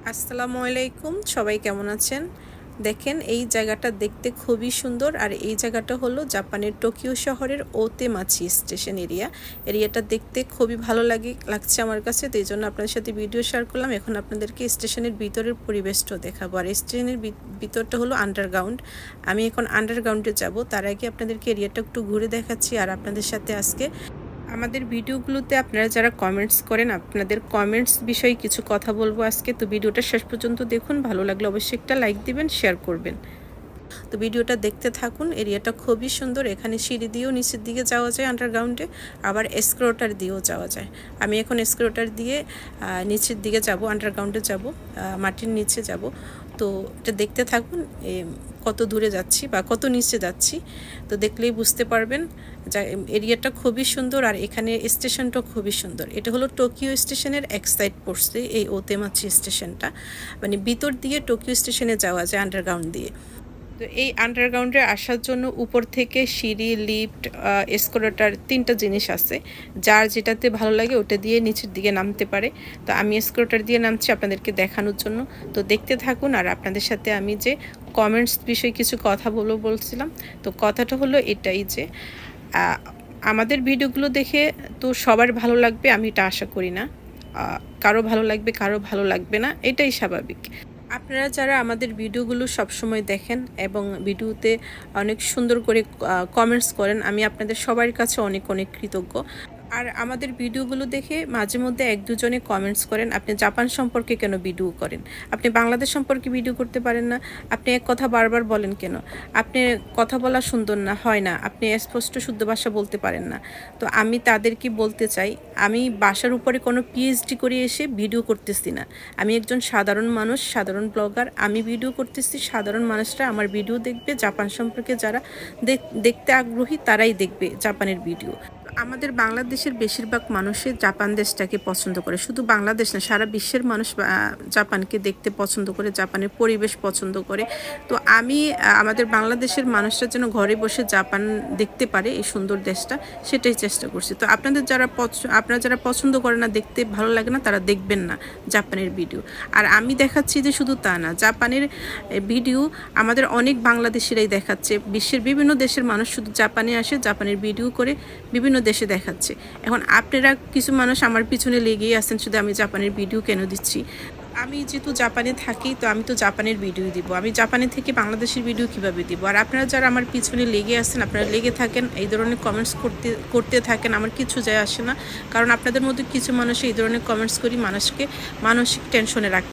আসসালামু আলাইকুম, সবাই কেমন আছেন? দেখেন এই জায়গাটা দেখতে খুবই সুন্দর। আর এই জায়গাটা হলো জাপানের টোকিও শহরের ওতেমাচি স্টেশন এরিয়াটা দেখতে খুবই ভালো লাগছে আমার কাছে। তো এই জন্য আপনাদের সাথে ভিডিও শেয়ার করলাম। এখন আপনাদেরকে স্টেশনের ভিতরের পরিবেশটাও দেখাবো। আর স্টেশনের ভিতরটা হলো আন্ডারগ্রাউন্ড। আমি এখন আন্ডারগ্রাউন্ডে যাব, তার আগে আপনাদেরকে এরিয়াটা একটু ঘুরে দেখাচ্ছি। আর আপনাদের সাথে আজকে আমাদের ভিডিওগুলোতে আপনারা যারা কমেন্টস করেন, আপনাদের কমেন্টস বিষয়ে কিছু কথা বলবো আজকে। তো ভিডিওটা শেষ পর্যন্ত দেখুন, ভালো লাগলে অবশ্যই একটা লাইক দিবেন, শেয়ার করবেন। তো ভিডিওটা দেখতে থাকুন। এরিয়াটা খুবই সুন্দর। এখানে সিঁড়ি দিয়েও নিচের দিকে যাওয়া যায় আন্ডারগ্রাউন্ডে, আবার এসক্লেটর দিয়েও যাওয়া যায়। আমি এখন এসক্লেটর দিয়ে নিচের দিকে যাব, আন্ডারগ্রাউন্ডে যাব, মাটির নিচে যাব। তো এটা দেখতে থাকুন, কত দূরে যাচ্ছি বা কত নিচে যাচ্ছি। তো দেখলেই বুঝতে পারবেন। যা এরিয়াটা খুবই সুন্দর। আর এখানে স্টেশনটাও খুবই সুন্দর। এটা হলো টোকিও স্টেশনের এক সাইড পড়ছে এই ওতেমাচি স্টেশনটা, মানে ভিতর দিয়ে টোকিও স্টেশনে যাওয়া যায় আন্ডারগ্রাউন্ড দিয়ে। তো এই আন্ডারগ্রাউন্ডে আসার জন্য উপর থেকে সিঁড়ি, লিফট, এসকেলেটর, তিনটা জিনিস আছে। যার যেটাতে ভালো লাগে ওটা দিয়ে নিচের দিকে নামতে পারে। তো আমি এসকেলেটর দিয়ে নামছি আপনাদেরকে দেখানোর জন্য। তো দেখতে থাকুন। আর আপনাদের সাথে আমি যে কমেন্টস বিষয়ে কিছু কথা বলছিলাম, তো কথাটা হলো এটাই যে আমাদের ভিডিওগুলো দেখে তো সবার ভালো লাগবে আমি এটা আশা করি না। কারো ভালো লাগবে, কারো ভালো লাগবে না, এটাই স্বাভাবিক। আপনারা যারা আমাদের ভিডিওগুলো সবসময় দেখেন এবং ভিডিওতে অনেক সুন্দর করে কমেন্টস করেন, আমি আপনাদের সবার কাছে অনেক অনেক কৃতজ্ঞ। আর আমাদের ভিডিওগুলো দেখে মাঝে মধ্যে এক দুজনে কমেন্টস করেন, আপনি জাপান সম্পর্কে কেন ভিডিও করেন, আপনি বাংলাদেশ সম্পর্কে ভিডিও করতে পারেন না, আপনি এক কথা বারবার বলেন কেন, আপনি কথা বলা সুন্দর না, হয় না, আপনি স্পষ্ট শুদ্ধ ভাষা বলতে পারেন না। তো আমি তাদেরকে বলতে চাই, আমি ভাষার উপরে কোনো পিএইচডি করে এসে ভিডিও করতেছি না। আমি একজন সাধারণ মানুষ, সাধারণ ব্লগার। আমি ভিডিও করতেছি, সাধারণ মানুষরা আমার ভিডিও দেখবে। জাপান সম্পর্কে যারা দেখতে আগ্রহী তারাই দেখবে জাপানের ভিডিও। আমাদের বাংলাদেশের বেশিরভাগ মানুষই জাপান দেশটাকে পছন্দ করে। শুধু বাংলাদেশ না, সারা বিশ্বের মানুষ জাপানকে দেখতে পছন্দ করে, জাপানের পরিবেশ পছন্দ করে। তো আমি আমাদের বাংলাদেশের মানুষরা যেন ঘরে বসে জাপান দেখতে পারে, এই সুন্দর দেশটা, সেটাই চেষ্টা করছি। তো আপনারা যারা পছন্দ করে না, দেখতে ভালো লাগে না, তারা দেখবেন না জাপানের ভিডিও। আর আমি দেখাচ্ছি যে শুধু তা না, জাপানের ভিডিও আমাদের অনেক বাংলাদেশিরাই দেখাচ্ছে। বিশ্বের বিভিন্ন দেশের মানুষ শুধু জাপানে আসে, জাপানের ভিডিও করে বিভিন্ন দেশে দেখাচ্ছে। এখন আপনারা কিছু মানুষ আমার পিছনে লেগেই আছেন শুধু আমি জাপানের ভিডিও কেন দিচ্ছি। আমি যেহেতু জাপানে থাকি, তো আমি তো জাপানের ভিডিও দিব। আমি জাপানে থেকে বাংলাদেশের ভিডিও কিভাবে দিব? আর আপনারা যারা আমার পিছনে লেগে আছেন, আপনারা লেগে থাকেন, এই ধরনের কমেন্টস করতে থাকেন, আমার কিছু যায় আসে না। কারণ আপনাদের মধ্যে কিছু মানুষ এই ধরনের কমেন্টস করি মানুষকে মানসিক টেনশনে রাখে।